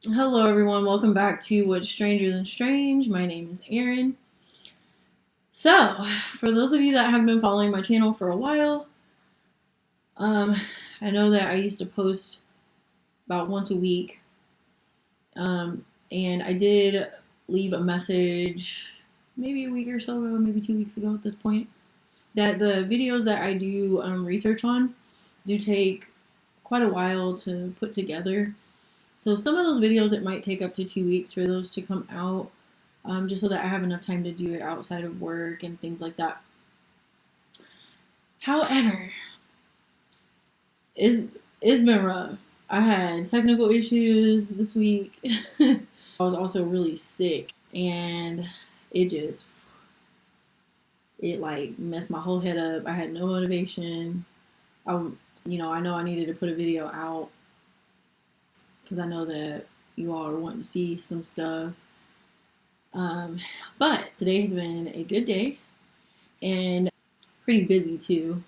Hello, everyone. Welcome back to What's Stranger Than Strange. My name is Erin. So, for those of you that have been following my channel for a while, um, I know that I used to post about once a week, and I did leave a message maybe a week or so ago, maybe 2 weeks ago at this point, that the videos that I do research on do take quite a while to put together. So some of those videos, it might take up to 2 weeks for those to come out, just so that I have enough time to do it outside of work and things like that. However, it's been rough. I had technical issues this week. I was also really sick, and it just it like messed my whole head up. I had no motivation. I know I needed to put a video out because I know that you all are wanting to see some stuff. But today has been a good day and pretty busy too.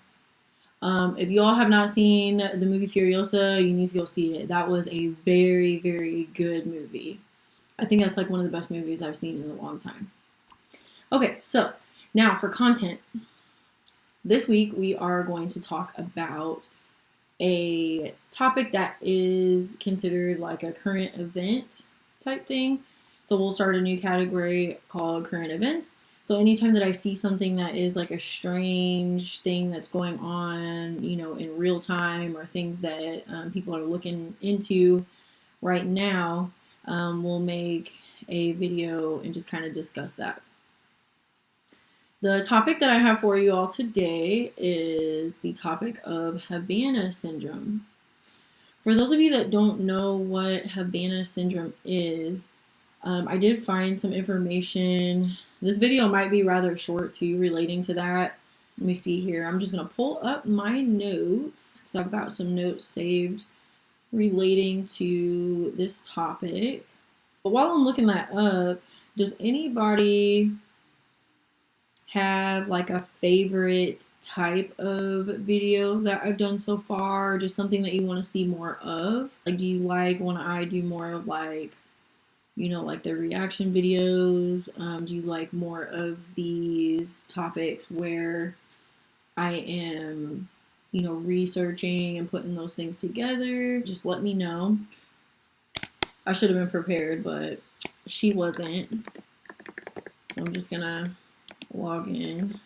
If you all have not seen the movie Furiosa, you need to go see it. That was a very, very good movie. I think that's like one of the best movies I've seen in a long time. Okay, so now for content. This week we are going to talk about a topic that is considered like a current event type thing. So we'll start a new category called current events. So anytime that I see something that is like a strange thing that's going on, in real time, or things that people are looking into right now, we'll make a video and just kind of discuss that. The topic that I have for you all today is the topic of Havana Syndrome. For those of you that don't know what Havana Syndrome is, I did find some information. This video might be rather short too, relating to that. Let me see here. I'm just going to pull up my notes because I've got some notes saved relating to this topic. But while I'm looking that up, does anybody have like a favorite type of video that I've done so far? Just something that you want to see more of? Like, do you like when I do more of like, like the reaction videos? Do you like more of these topics where I am, researching and putting those things together? Just let me know. I should have been prepared, but she wasn't. So I'm just gonna log in.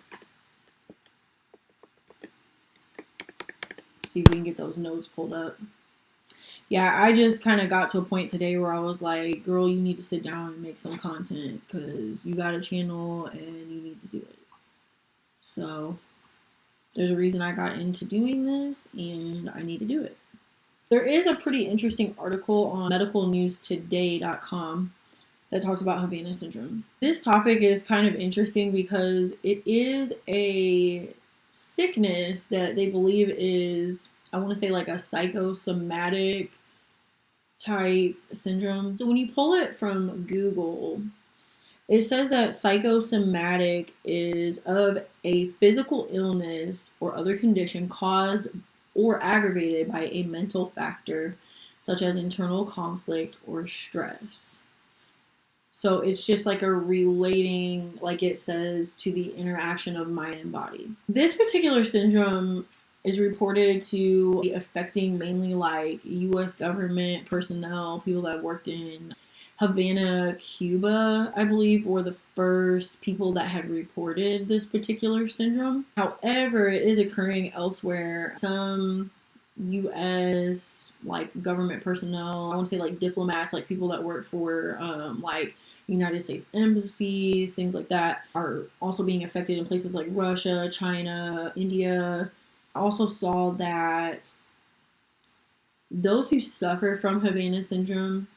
See if we can get those notes pulled up. Yeah, I just kind of got to a point today where I was like, girl, you need to sit down and make some content because you got a channel and you need to do it. So there's a reason I got into doing this and I need to do it. There is a pretty interesting article on medicalnewstoday.com that talks about Havana Syndrome. This topic is kind of interesting because it is a sickness that they believe is, I want to say, like a psychosomatic type syndrome. So when you pull it from Google, it says that psychosomatic is of a physical illness or other condition caused or aggravated by a mental factor such as internal conflict or stress. So it's just like a relating, like it says, to the interaction of mind and body. This particular syndrome is reported to be affecting mainly like U.S. government personnel, people that worked in Havana, Cuba, I believe, were the first people that had reported this particular syndrome. However, it is occurring elsewhere. Some U.S. like government personnel, I want to say like diplomats, like people that work for like United States embassies, things like that, are also being affected in places like Russia, China, India. I also saw that those who suffer from Havana syndrome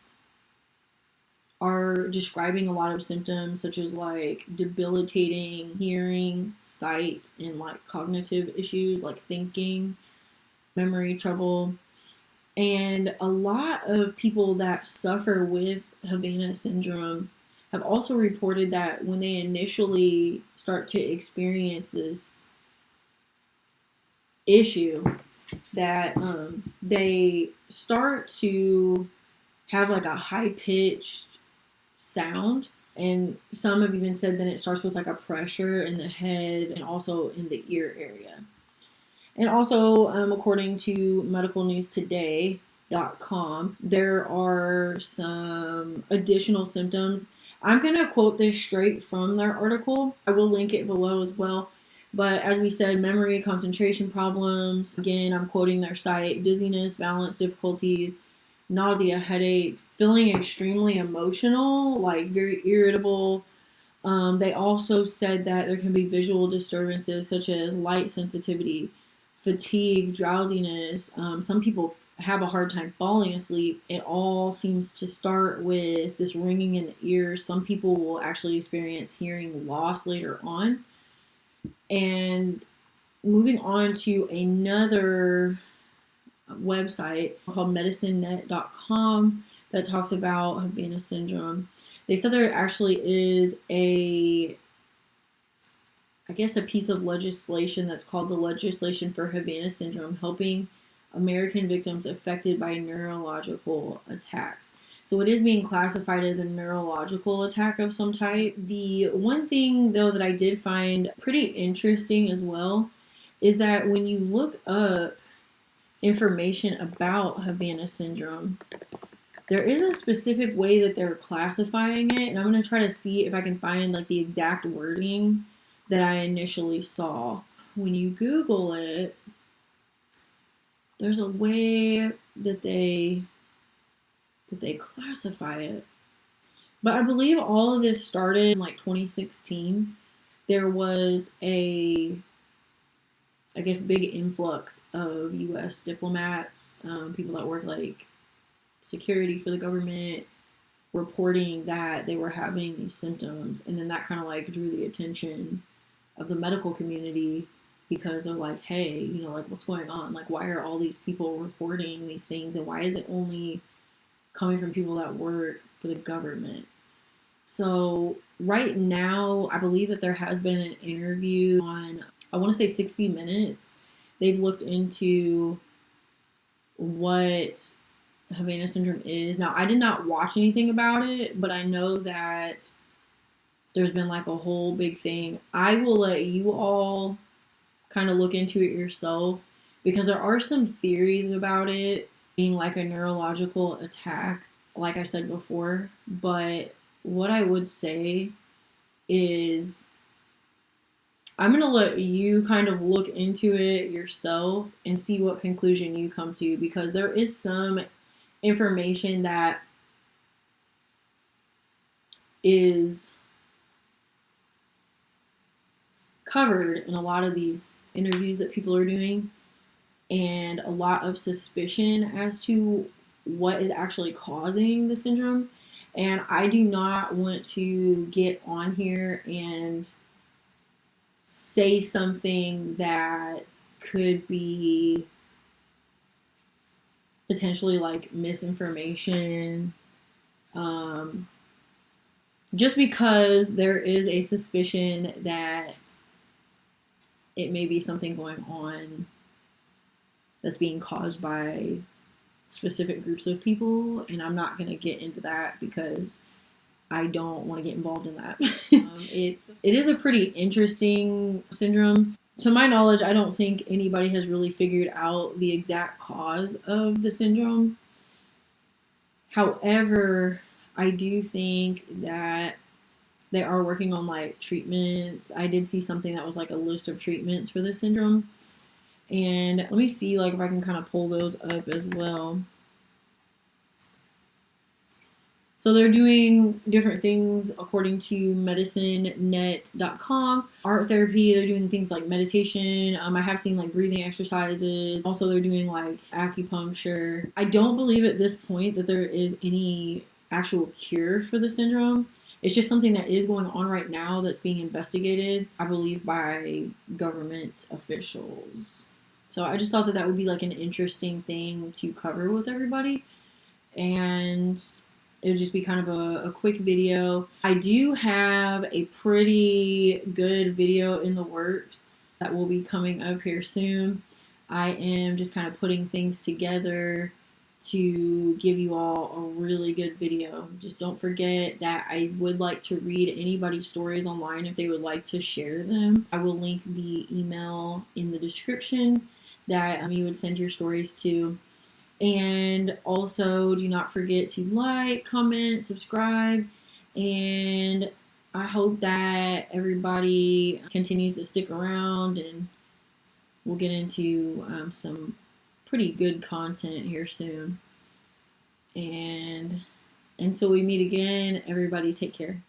are describing a lot of symptoms such as like debilitating hearing, sight, and like cognitive issues like thinking, memory trouble. And a lot of people that suffer with Havana syndrome have also reported that when they initially start to experience this issue, that they start to have like a high-pitched sound. And some have even said that it starts with like a pressure in the head and also in the ear area. And also, according to medicalnewstoday.com, there are some additional symptoms. I'm going to quote this straight from their article. I will link it below as well. But as we said, memory, concentration problems. Again, I'm quoting their site: dizziness, balance difficulties, nausea, headaches, feeling extremely emotional, like very irritable. They also said that there can be visual disturbances such as light sensitivity, fatigue, drowsiness. Some people have a hard time falling asleep. It all seems to start with this ringing in the ears. Some people will actually experience hearing loss later on. And moving on to another website called medicinenet.com that talks about Havana Syndrome. They said there actually is a piece of legislation that's called the Legislation for Havana Syndrome, helping American victims affected by neurological attacks. So it is being classified as a neurological attack of some type. The one thing, though, that I did find pretty interesting as well is that when you look up information about Havana Syndrome, there is a specific way that they're classifying it, and I'm going to try to see if I can find like the exact wording that I initially saw. When you Google it, there's a way that they classify it. But I believe all of this started in like 2016. There was a, big influx of U.S. diplomats, people that work like security for the government, reporting that they were having these symptoms. And then that kind of like drew the attention of the medical community, because they're like, hey, like, what's going on? Like, why are all these people reporting these things? And why is it only coming from people that work for the government? So right now, I believe that there has been an interview on, I want to say 60 Minutes. They've looked into what Havana Syndrome is. Now, I did not watch anything about it, but I know that there's been like a whole big thing. I will let you all kind of look into it yourself, because there are some theories about it being like a neurological attack, like I said before. But what I would say is I'm going to let you kind of look into it yourself and see what conclusion you come to, because there is some information that is covered in a lot of these interviews that people are doing, and a lot of suspicion as to what is actually causing the syndrome. And I do not want to get on here and say something that could be potentially like misinformation, just because there is a suspicion that it may be something going on that's being caused by specific groups of people. And I'm not going to get into that because I don't want to get involved in that. It is a pretty interesting syndrome. To my knowledge, I don't think anybody has really figured out the exact cause of the syndrome. However, I do think that they are working on like treatments. I did see something that was like a list of treatments for this syndrome. And let me see like if I can kind of pull those up as well. So they're doing different things according to medicinenet.com. Art therapy, they're doing things like meditation. I have seen like breathing exercises. Also, they're doing like acupuncture. I don't believe at this point that there is any actual cure for the syndrome. It's just something that is going on right now that's being investigated, I believe, by government officials. So I just thought that that would be like an interesting thing to cover with everybody. And it would just be kind of a quick video. I do have a pretty good video in the works that will be coming up here soon. I am just kind of putting things together to give you all a really good video. Just don't forget that I would like to read anybody's stories online if they would like to share them. I will link the email in the description that you would send your stories to. And also, do not forget to like, comment, subscribe, and I hope that everybody continues to stick around, and we'll get into some pretty good content here soon. And until we meet again, everybody take care.